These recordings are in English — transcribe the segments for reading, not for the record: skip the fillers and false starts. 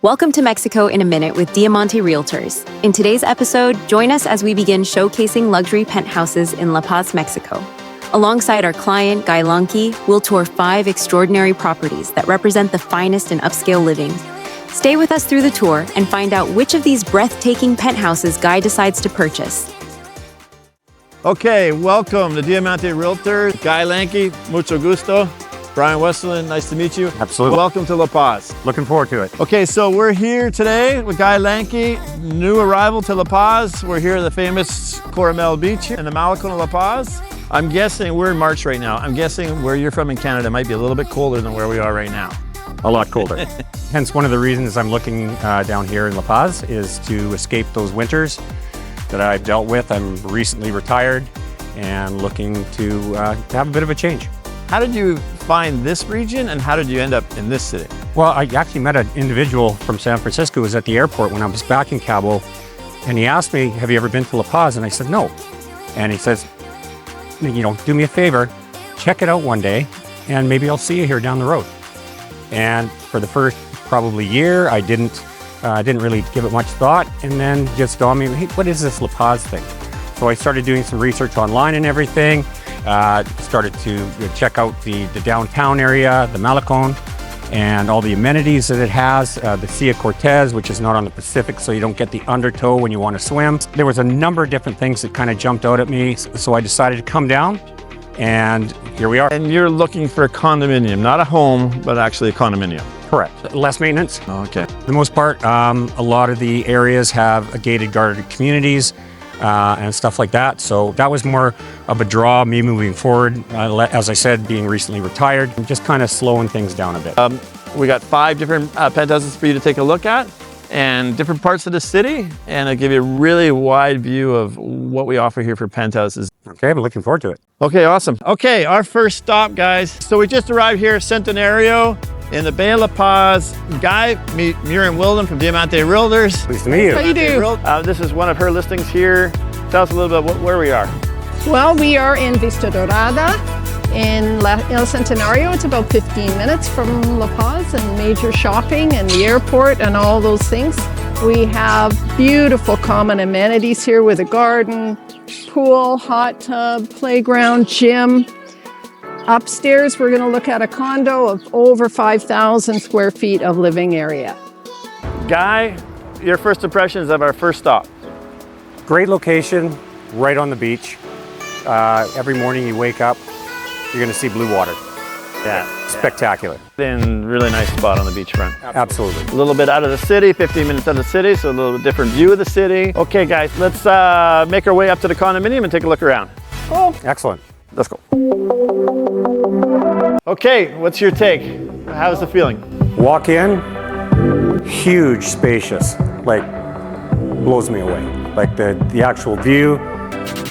Welcome to Mexico in a Minute with Diamante Realtors. In today's episode, join us as we begin showcasing luxury penthouses in La Paz, Mexico. Alongside our client, Guy Lanki, we'll tour 5 extraordinary properties that represent the finest in upscale living. Stay with us through the tour and find out which of these breathtaking penthouses Guy decides to purchase. Okay, welcome to Diamante Realtors. Guy Lanki, mucho gusto. Brian Westerland, nice to meet you. Absolutely. Welcome to La Paz. Looking forward to it. Okay, so we're here today with Guy Lanki, new arrival to La Paz. We're here at the famous Coronel Beach in the Malecon of La Paz. I'm guessing, we're in March right now. I'm guessing where you're from in Canada might be a little bit colder than where we are right now. A lot colder. Hence, one of the reasons I'm looking down here in La Paz is to escape those winters that I've dealt with. I'm recently retired and looking to have a bit of a change. How did you find this region and how did you end up in this city? Well, I actually met an individual from San Francisco who was at the airport when I was back in Cabo, and he asked me, have you ever been to La Paz? And I said, no. And he says, do me a favor, check it out one day, and maybe I'll see you here down the road. And for the first probably year, I didn't really give it much thought, and then just dawned me, hey, what is this La Paz thing? So I started doing some research online and everything. Started to check out the downtown area, the Malecon, and all the amenities that it has. The Sea of Cortez, which is not on the Pacific, so you don't get the undertow when you want to swim. There was a number of different things that kind of jumped out at me, so I decided to come down, and here we are. And you're looking for a condominium, not a home, but actually a condominium. Correct. Less maintenance. Okay. For the most part, a lot of the areas have gated, guarded communities, and stuff like that. So that was more of a draw, me moving forward. As I said, being recently retired, just kind of slowing things down a bit. We got 5 different penthouses for you to take a look at and different parts of the city. And I'll give you a really wide view of what we offer here for penthouses. Okay, I'm looking forward to it. Okay, awesome. Okay, our first stop, guys. So we just arrived here at Centenario in the Bay of La Paz. Guy, meet Miriam Wilden from Diamante Realtors. Pleased to meet you. How you do? This is one of her listings here. Tell us a little bit where we are. Well, we are in Vista Dorada in El Centenario. It's about 15 minutes from La Paz and major shopping and the airport and all those things. We have beautiful common amenities here with a garden, pool, hot tub, playground, gym. Upstairs, we're going to look at a condo of over 5,000 square feet of living area. Guy, your first impressions of our first stop? Great location, right on the beach. Every morning you wake up, you're going to see blue water. Yeah. Spectacular. And really nice spot on the beachfront. Absolutely. A little bit out of the city, 15 minutes out of the city, so a little bit different view of the city. Okay, guys, let's make our way up to the condominium and take a look around. Oh, Excellent. Let's go. Okay, what's your take? How's the feeling? Walk in, huge, spacious, like blows me away. Like the actual view,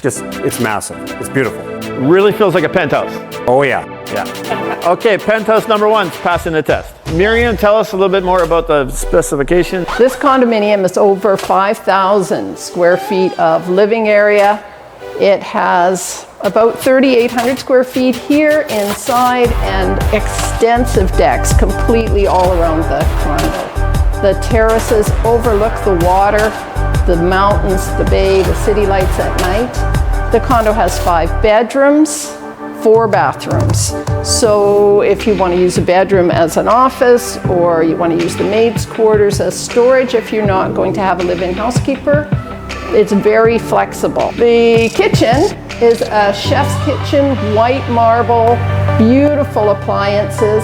just, it's massive. It's beautiful. Really feels like a penthouse. Oh yeah. Yeah. Okay, penthouse number 1's passing the test. Miriam, tell us a little bit more about the specifications. this condominium is over 5,000 square feet of living area. It has about 3,800 square feet here inside and extensive decks completely all around the condo. The terraces overlook the water, the mountains, the bay, the city lights at night. The condo has 5 bedrooms, 4 bathrooms. So if you want to use a bedroom as an office or you want to use the maid's quarters as storage if you're not going to have a live-in housekeeper, it's very flexible. The kitchen is a chef's kitchen, white marble, beautiful appliances.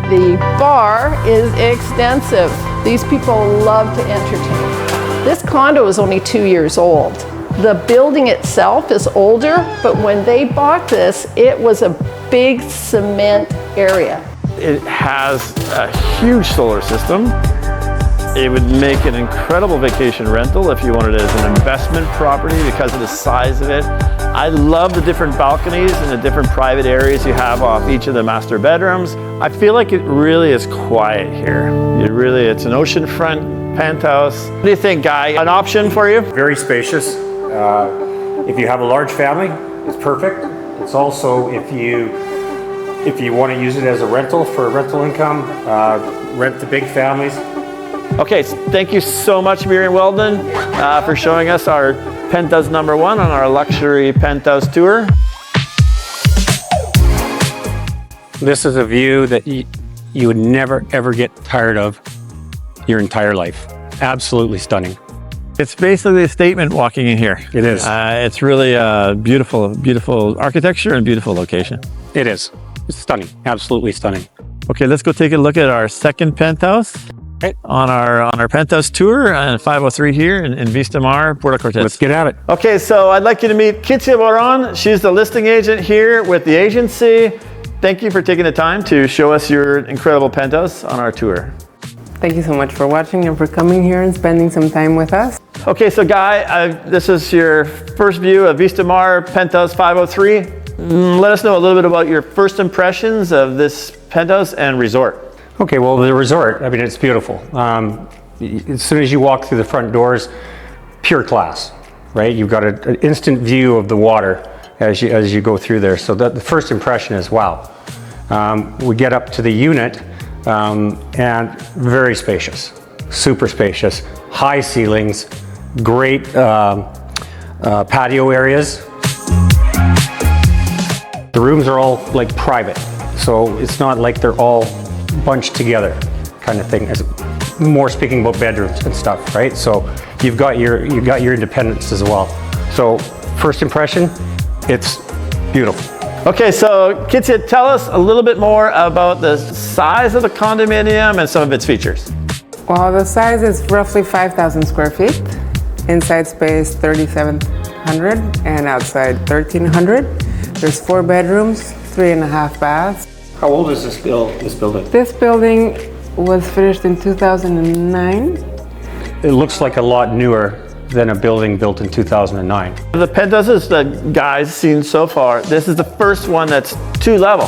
The bar is extensive. These people love to entertain. This condo is only 2 years old. The building itself is older, but when they bought this, it was a big cement area. It has a huge solar system. It would make an incredible vacation rental if you wanted it as an investment property because of the size of it. I love the different balconies and the different private areas you have off each of the master bedrooms. I feel like it really is quiet here. It's an oceanfront penthouse. What do you think, Guy? An option for you? Very spacious. If you have a large family, it's perfect. It's also, if you want to use it as a rental for rental income, rent to big families, Okay, so thank you so much, Miriam Weldon, for showing us our Penthouse #1 on our luxury penthouse tour. This is a view that you would never, ever get tired of your entire life. Absolutely stunning. It's basically a statement walking in here. It is. It's really a beautiful, beautiful architecture and beautiful location. It is. It's stunning. Absolutely stunning. Okay, let's go take a look at our second penthouse on our penthouse tour on 503 here in Vista, Puerta Cortes. Let's get at it. Okay, so I'd like you to meet Kitsia Boron. She's the listing agent here with the agency. Thank you for taking the time to show us your incredible penthouse on our tour. Thank you so much for watching and for coming here and spending some time with us. Okay, so Guy, this is your first view of Vista Penthouse 503. Let us know a little bit about your first impressions of this penthouse and resort. Okay, well, the resort, I mean, it's beautiful. As soon as you walk through the front doors, pure class, right? You've got an instant view of the water as you go through there. So the first impression is, wow. We get up to the unit and very spacious, super spacious, high ceilings, great patio areas. The rooms are all like private, so it's not like they're all bunched together kind of thing. As more speaking about bedrooms and stuff, right? So you've got your independence as well. So first impression, it's beautiful. Okay, so Kitsia, tell us a little bit more about the size of the condominium and some of its features. Well, the size is roughly 5,000 square feet. Inside space 3,700 and outside 1,300. There's 4 bedrooms, 3.5 baths. How old is this building? This building was finished in 2009. It looks like a lot newer than a building built in 2009. The penthouses that Guy's seen so far, this is the first one that's 2-level.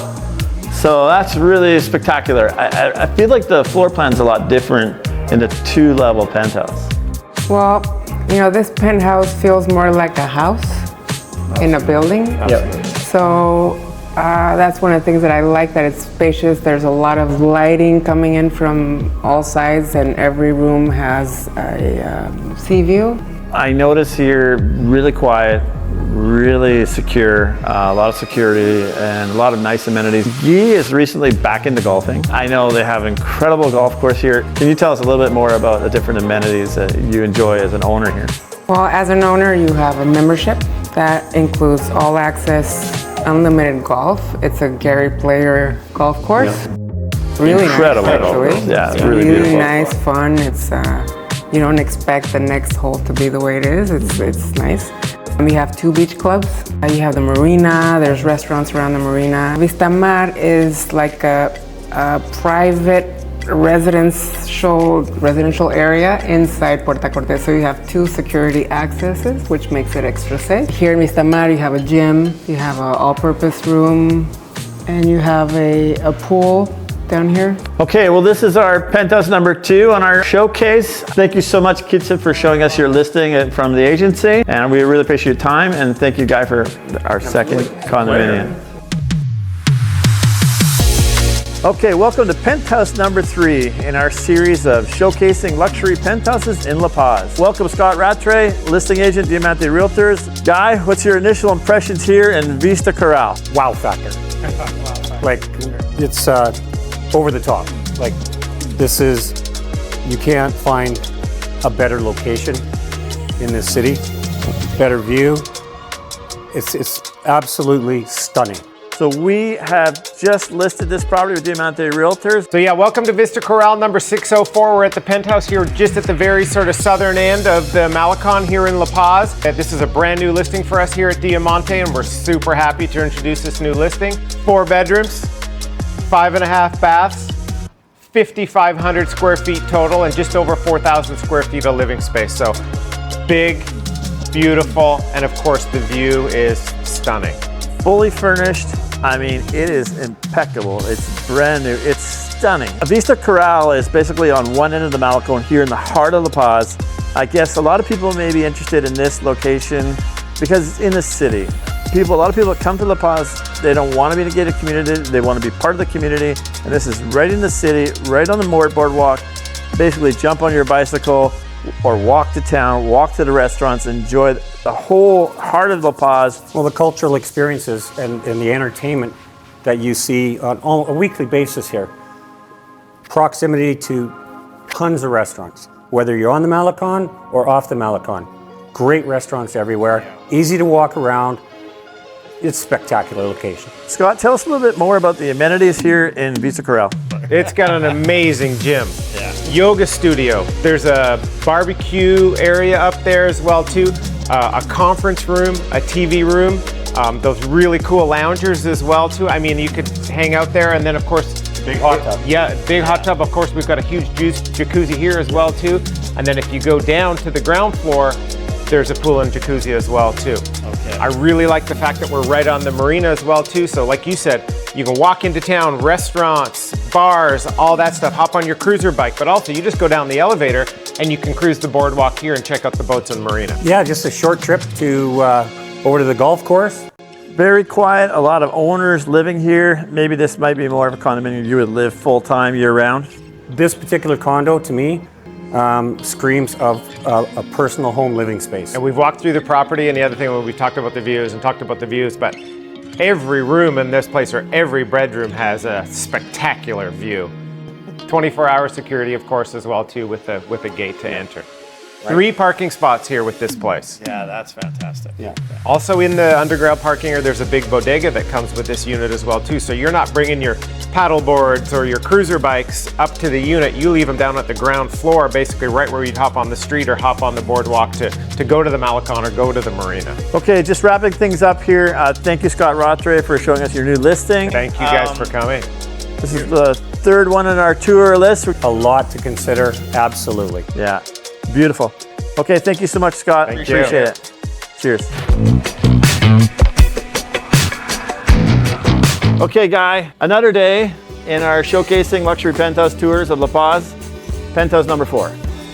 So that's really spectacular. I feel like the floor plan's a lot different in the 2-level penthouse. Well, you know, this penthouse feels more like a house in a building. Yep. So that's one of the things that I like, that it's spacious. There's a lot of lighting coming in from all sides, and every room has a sea view. I notice here really quiet, really secure, a lot of security and a lot of nice amenities. Guy is recently back into golfing. I know they have an incredible golf course here. Can you tell us a little bit more about the different amenities that you enjoy as an owner here? Well, as an owner, you have a membership that includes all access, unlimited golf. It's a Gary Player golf course. Really incredible nice, actually. golf course. Yeah, it's really beautiful. nice, fun. It's you don't expect the next hole to be the way it is. It's nice. We have 2 beach clubs. You have the marina. There's restaurants around the marina. Vista Mar is like a private residential area inside Puerta Cortes. So you have 2 security accesses, which makes it extra safe. Here in Vista Mar, you have a gym, you have an all-purpose room, and you have a pool down here. Okay, well, this is our penthouse #2 on our showcase. Thank you so much, Kitsia, for showing us your listing from the agency. And we really appreciate your time. And thank you, Guy, for our second condominium. Okay, welcome to penthouse #3 in our series of showcasing luxury penthouses in La Paz. Welcome, Scott Rattray, listing agent, Diamante Realtors. Guy, what's your initial impressions here in Vista Corral? Wow factor. Like, it's over the top. Like, this is, you can't find a better location in this city, better view. It's absolutely stunning. So we have just listed this property with Diamante Realtors. So yeah, welcome to Vista Corral number 604. We're at the penthouse here just at the very sort of southern end of the Malecon here in La Paz. This is a brand new listing for us here at Diamante, and we're super happy to introduce this new listing. 4 bedrooms, 5.5 baths, 5,500 square feet total, and just over 4,000 square feet of living space. So big, beautiful, and of course the view is stunning. Fully furnished. I mean, it is impeccable. It's brand new. It's stunning. Vista Corral is basically on one end of the Malecon here in the heart of La Paz. I guess a lot of people may be interested in this location because it's in the city. A lot of people that come to La Paz, they don't want to be in a gated community. They want to be part of the community. And this is right in the city, right on the boardwalk. basically jump on your bicycle or walk to town, walk to the restaurants, enjoy the whole heart of La Paz. Well, the cultural experiences and the entertainment that you see on a weekly basis here. Proximity to tons of restaurants, whether you're on the Malecon or off the Malecon. Great restaurants everywhere, easy to walk around. It's a spectacular location. Scott, tell us a little bit more about the amenities here in Vista Corral. It's got an amazing gym. Yoga studio. There's a barbecue area up there as well too. A conference room, a TV room. Those really cool loungers as well too. I mean, you could hang out there, and then of course, Big hot tub. Yeah, big hot tub. Of course, we've got a huge jacuzzi here as well too. And then if you go down to the ground floor, there's a pool and jacuzzi as well too. Okay. I really like the fact that we're right on the marina as well too. So like you said, you can walk into town, restaurants, bars, all that stuff, hop on your cruiser bike, but also you just go down the elevator and you can cruise the boardwalk here and check out the boats on the marina. Yeah, just a short trip to over to the golf course. Very quiet, a lot of owners living here. Maybe this might be more of a condominium you would live full-time year-round. This particular condo, to me, screams of a personal home living space. And we've walked through the property, and the other thing, when we talked about the views, but every room in this place, or every bedroom, has a spectacular view. 24-hour security, of course, as well too, with a gate to enter. Right. 3 parking spots here with this place. Yeah, that's fantastic. Yeah. Also in the underground parking area, there's a big bodega that comes with this unit as well too. So you're not bringing your paddle boards or your cruiser bikes up to the unit. You leave them down at the ground floor, basically right where you'd hop on the street or hop on the boardwalk to go to the Malecon or go to the marina. Okay, just wrapping things up here. Thank you, Scott Rotre, for showing us your new listing. Thank you guys for coming. This is the 3rd one on our tour list. A lot to consider, absolutely. Yeah, beautiful. Okay, thank you so much, Scott. Thank you. Appreciate it. Cheers. Okay, Guy, another day in our showcasing luxury penthouse tours of La Paz. Penthouse number 4.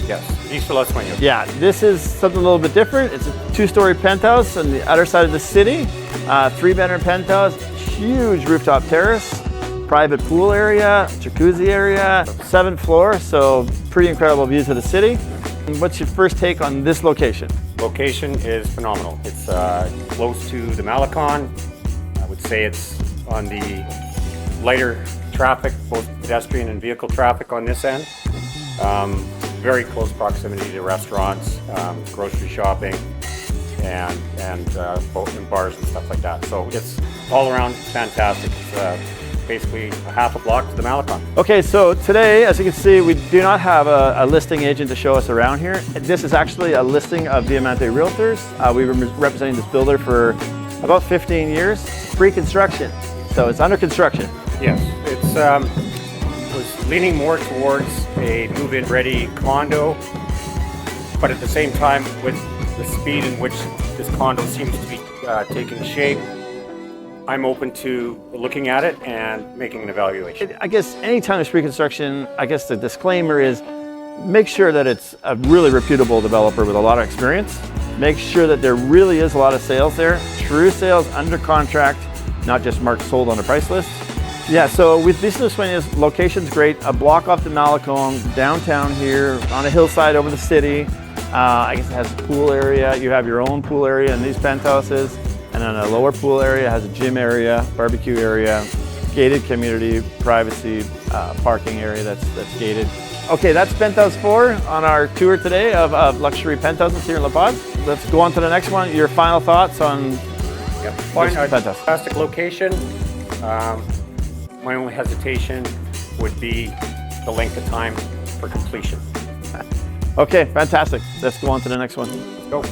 Yes, Vista Los Sueños. Yeah, this is something a little bit different. It's a 2-story penthouse on the other side of the city. 3-bedroom penthouse, huge rooftop terrace, private pool area, jacuzzi area, 7th floor, so pretty incredible views of the city. What's your first take on this location? Location is phenomenal. It's close to the Malecon. I would say it's on the lighter traffic, both pedestrian and vehicle traffic on this end. Very close proximity to restaurants, grocery shopping, and bars and stuff like that. So it's all around fantastic. It's basically a half a block to the Malecon. Okay, so today, as you can see, we do not have a listing agent to show us around here. This is actually a listing of Diamante Realtors. We've been representing this builder for about 15 years. Pre-construction, so it's under construction. Yes, it's was leaning more towards a move-in ready condo, but at the same time, with the speed in which this condo seems to be taking shape, I'm open to looking at it and making an evaluation. I guess anytime there's pre-construction, I guess the disclaimer is make sure that it's a really reputable developer with a lot of experience. Make sure that there really is a lot of sales there. True sales under contract, not just marked sold on a price list. Yeah, so with Vista Los Sueños, location's great. A block off the Malecon, downtown here, on a hillside over the city. I guess it has a pool area. You have your own pool area in these penthouses. And then a lower pool area has a gym area, barbecue area, gated community, privacy, parking area that's gated. Okay, that's Penthouse 4 on our tour today of luxury penthouses here in La Paz. Let's go on to the next one. Your final thoughts on this penthouse? Fantastic location. My only hesitation would be the length of time for completion. Okay, fantastic. Let's go on to the next one. Go.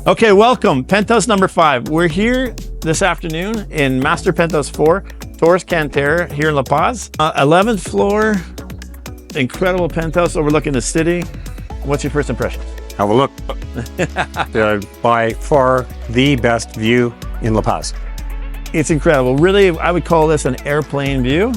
Okay, welcome. Penthouse number 5. We're here this afternoon in Master Penthouse 4, Torres Cantera here in La Paz. 11th floor, incredible penthouse overlooking the city. What's your first impression? Have a look. By far the best view in La Paz. It's incredible. Really, I would call this an airplane view,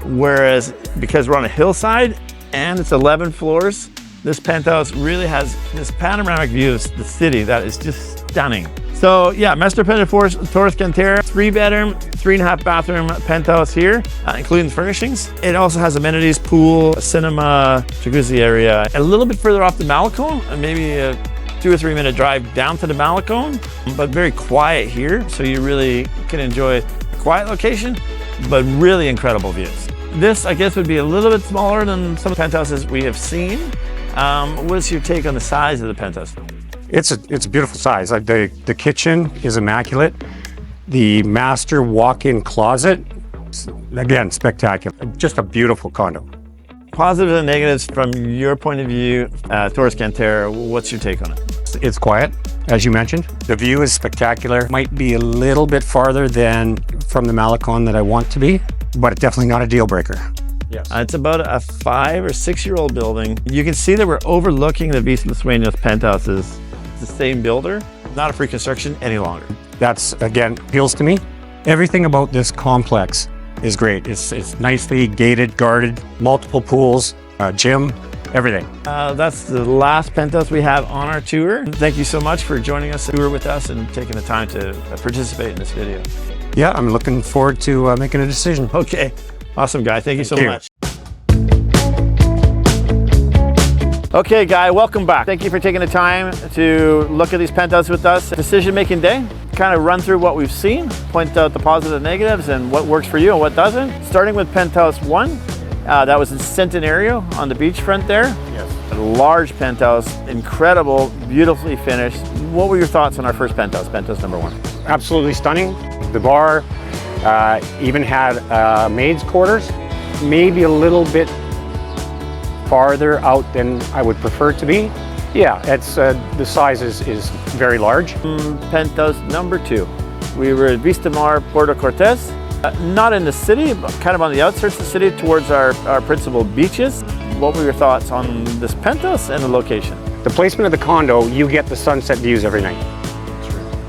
whereas because we're on a hillside and it's 11 floors, this penthouse really has this panoramic view of the city that is just stunning. So yeah, Master Torres Cantera, 3-bedroom, 3.5-bathroom penthouse here, including the furnishings. It also has amenities, pool, cinema, jacuzzi area. A little bit further off the Malecon, maybe a 2 or 3 minute drive down to the Malecon, but very quiet here. So you really can enjoy a quiet location, but really incredible views. This, I guess, would be a little bit smaller than some penthouses we have seen. What's your take on the size of the penthouse? It's a beautiful size. The kitchen is immaculate. The master walk-in closet, again, spectacular. Just a beautiful condo. Positives and negatives from your point of view, Torres Cantera, what's your take on it? It's quiet, as you mentioned. The view is spectacular. Might be a little bit farther than from the Malecon that I want to be, but it's definitely not a deal breaker. Yes. It's about a 5 or 6 year old building. You can see that we're overlooking the Vista Sueños penthouses. It's the same builder, not a pre-construction any longer. That's, again, appeals to me. Everything about this complex is great. It's nicely gated, guarded, multiple pools, gym, everything. That's the last penthouse we have on our tour. Thank you so much for joining us, tour with us, and taking the time to participate in this video. Yeah, I'm looking forward to making a decision. Okay, awesome, Guy. Thank you so much. Okay, Guy, welcome back. Thank you for taking the time to look at these penthouses with us. Decision-making day, kind of run through what we've seen, point out the positives and negatives and what works for you and what doesn't. Starting with Penthouse 1, that was in Centenario on the beachfront there. Yes. A large penthouse, incredible, beautifully finished. What were your thoughts on our first penthouse, Penthouse number 1? Absolutely stunning. The bar even had maid's quarters, maybe a little bit farther out than I would prefer it to be. Yeah, it's the size is very large. Penthouse number 2. We were at Vista Puerta Cortes, not in the city, but kind of on the outskirts of the city towards our principal beaches. What were your thoughts on this penthouse and the location? The placement of the condo, you get the sunset views every night.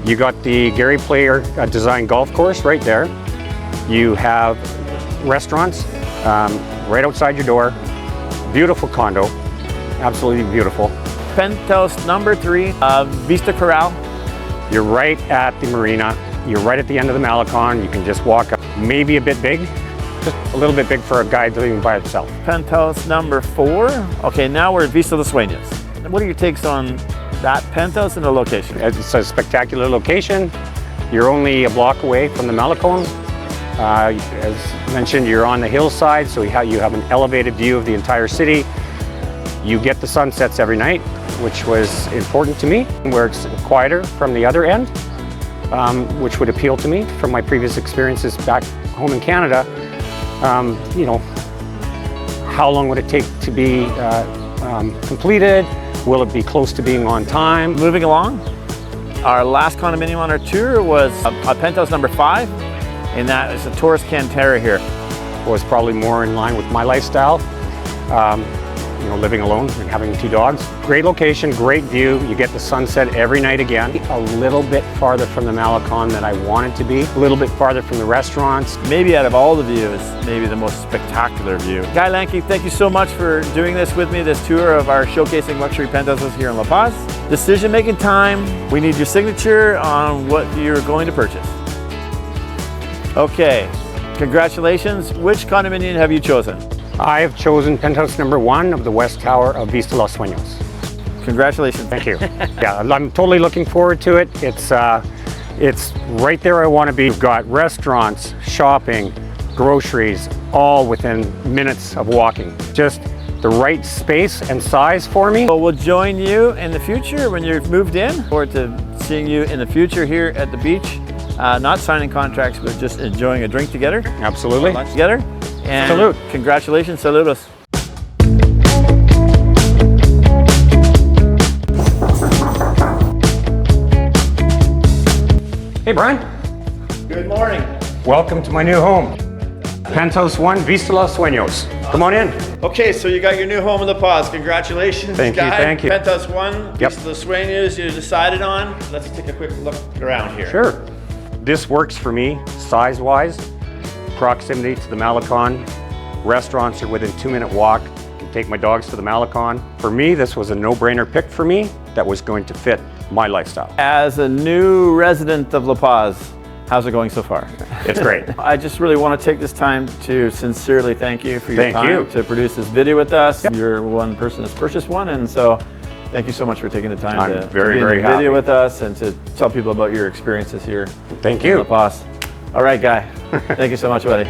You got the Gary Player designed golf course right there. You have restaurants right outside your door. Beautiful condo, absolutely beautiful. Penthouse number 3, Vista Corral. You're right at the marina. You're right at the end of the Malecon. You can just walk up. Maybe a bit big, just a little bit big for a guy living by himself. Penthouse number 4. Okay, now we're at Vista de Sueños. What are your takes on that penthouse and the location? It's a spectacular location. You're only a block away from the Malecon. As mentioned, you're on the hillside, so you have an elevated view of the entire city. You get the sunsets every night, which was important to me, where it's quieter from the other end, which would appeal to me from my previous experiences back home in Canada. You know, how long would it take to be completed? Will it be close to being on time? Moving along, our last condominium on our tour was a Penthouse number 5, and that is the Torres Cantera here. Was probably more in line with my lifestyle. You know, living alone and having 2 dogs. Great location, great view. You get the sunset every night again. A little bit farther from the Malecon than I wanted to be. A little bit farther from the restaurants. Maybe out of all the views, maybe the most spectacular view. Guy Lanki, thank you so much for doing this with me, this tour of our showcasing luxury penthouses here in La Paz. Decision-making time. We need your signature on what you're going to purchase. Okay, congratulations. Which condominium have you chosen? I have chosen penthouse number 1 of the West Tower of Vista Los Sueños. Congratulations. Thank you. Yeah, I'm totally looking forward to it. It's right there I want to be. We've got restaurants, shopping, groceries, all within minutes of walking. Just the right space and size for me. So we'll join you in the future when you've moved in. Look forward to seeing you in the future here at the beach. Not signing contracts, but just enjoying a drink together. Absolutely. Lunch together. And salute. Congratulations, saludos. Hey Brian. Good morning. Welcome to my new home. Penthouse 1, Vista Los Sueños. Come on in. Okay, so you got your new home in La Paz. Congratulations, Thank you, Guy. thank you. Penthouse 1, Yep. Vista Los Sueños, you decided on. Let's take a quick look around here. Sure. This works for me size-wise. Proximity to the Malecon. Restaurants are within 2-minute walk. I can take my dogs to the Malecon. For me, this was a no-brainer pick for me that was going to fit my lifestyle. As a new resident of La Paz, how's it going so far? It's great. I just really want to take this time to sincerely thank you for your Thank time you. to produce this video with us. You're one person that's purchased one, and so thank you so much for taking the time I'm to very, be in very the video happy. with us and to tell people about your experiences here Thank in you. La Paz. All right, Guy. Thank you so much, buddy.